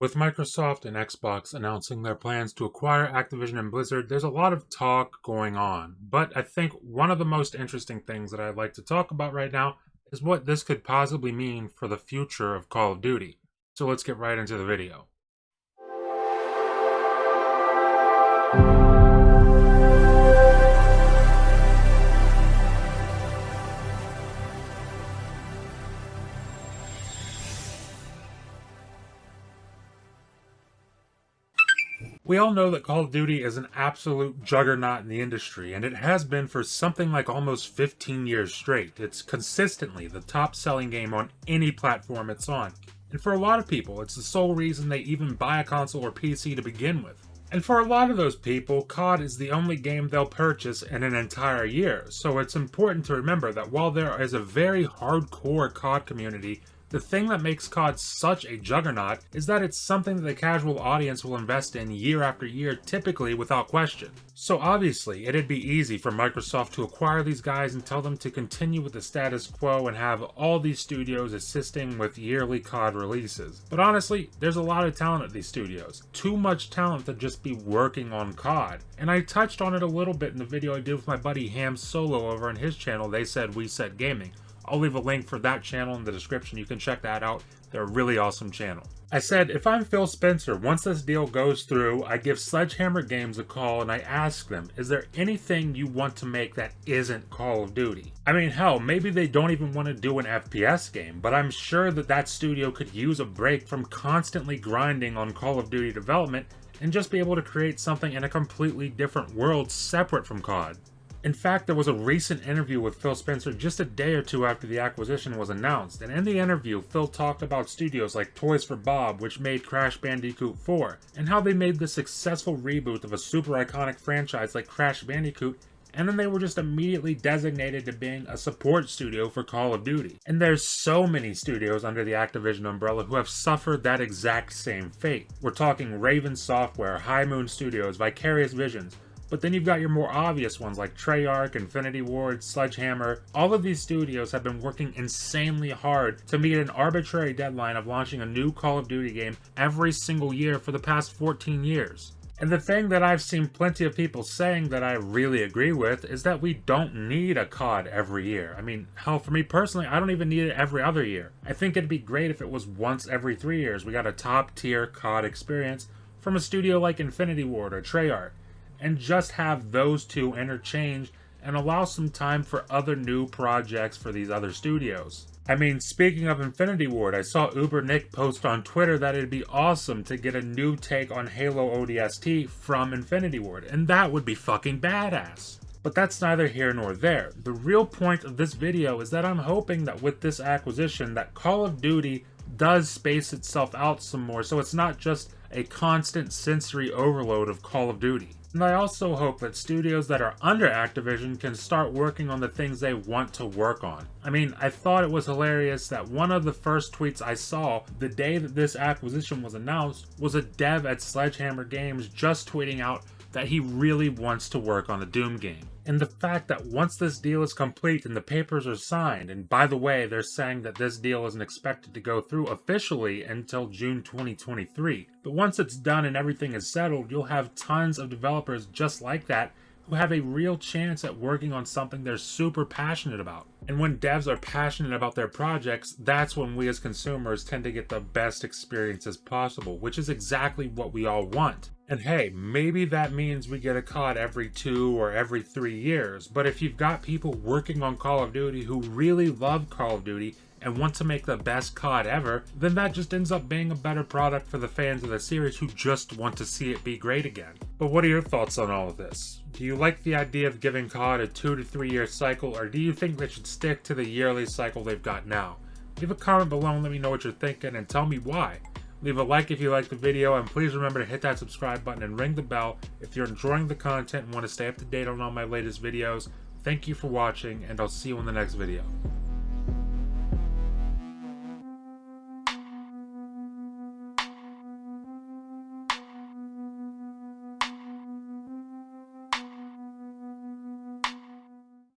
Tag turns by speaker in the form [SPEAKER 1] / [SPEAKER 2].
[SPEAKER 1] With Microsoft and Xbox announcing their plans to acquire Activision and Blizzard, there's a lot of talk going on. But I think one of the most interesting things that I'd like to talk about right now is what this could possibly mean for the future of Call of Duty. So let's get right into the video. We all know that Call of Duty is an absolute juggernaut in the industry, and it has been for something like almost 15 years straight. It's consistently the top-selling game on any platform it's on. And for a lot of people, it's the sole reason they even buy a console or PC to begin with. And for a lot of those people, COD is the only game they'll purchase in an entire year. So it's important to remember that while there is a very hardcore COD community, the thing that makes COD such a juggernaut is that it's something that the casual audience will invest in year after year, typically without question. So obviously, it'd be easy for Microsoft to acquire these guys and tell them to continue with the status quo and have all these studios assisting with yearly COD releases. But honestly, there's a lot of talent at these studios. Too much talent to just be working on COD. And I touched on it a little bit in the video I did with my buddy Ham Solo over on his channel, They Said We Said Gaming. I'll leave a link for that channel in the description. You can check that out. They're a really awesome channel. I said, if I'm Phil Spencer, once this deal goes through, I give Sledgehammer Games a call and I ask them, is there anything you want to make that isn't Call of Duty? I mean, hell, maybe they don't even want to do an FPS game, but I'm sure that that studio could use a break from constantly grinding on Call of Duty development and just be able to create something in a completely different world separate from COD. In fact, there was a recent interview with Phil Spencer just a day or two after the acquisition was announced, and in the interview, Phil talked about studios like Toys for Bob, which made Crash Bandicoot 4, and how they made the successful reboot of a super iconic franchise like Crash Bandicoot, and then they were just immediately designated to being a support studio for Call of Duty. And there's so many studios under the Activision umbrella who have suffered that exact same fate. We're talking Raven Software, High Moon Studios, Vicarious Visions, but then you've got your more obvious ones like Treyarch, Infinity Ward, Sledgehammer. All of these studios have been working insanely hard to meet an arbitrary deadline of launching a new Call of Duty game every single year for the past 14 years. And the thing that I've seen plenty of people saying that I really agree with is that we don't need a COD every year. I mean, hell, for me personally, I don't even need it every other year. I think it'd be great if it was once every 3 years. We got a top-tier COD experience from a studio like Infinity Ward or Treyarch, and just have those two interchange and allow some time for other new projects for these other studios. I mean, speaking of Infinity Ward, I saw Uber Nick post on Twitter that it'd be awesome to get a new take on Halo ODST from Infinity Ward, and that would be fucking badass. But that's neither here nor there. The real point of this video is that I'm hoping that with this acquisition that Call of Duty does space itself out some more, so it's not just a constant sensory overload of Call of Duty. And I also hope that studios that are under Activision can start working on the things they want to work on. I mean, I thought it was hilarious that one of the first tweets I saw the day that this acquisition was announced was a dev at Sledgehammer Games just tweeting out that he really wants to work on the Doom game. And the fact that once this deal is complete and the papers are signed, and by the way, they're saying that this deal isn't expected to go through officially until June 2023. But once it's done and everything is settled, you'll have tons of developers just like that who have a real chance at working on something they're super passionate about. And when devs are passionate about their projects, that's when we as consumers tend to get the best experiences possible, which is exactly what we all want. And hey, maybe that means we get a COD every 2 or every 3 years, but if you've got people working on Call of Duty who really love Call of Duty and want to make the best COD ever, then that just ends up being a better product for the fans of the series who just want to see it be great again. But what are your thoughts on all of this? Do you like the idea of giving COD a 2 to 3 year cycle, or do you think they should stick to the yearly cycle they've got now? Leave a comment below and let me know what you're thinking and tell me why. Leave a like if you liked the video, and please remember to hit that subscribe button and ring the bell if you're enjoying the content and want to stay up to date on all my latest videos. Thank you for watching, and I'll see you in the next video.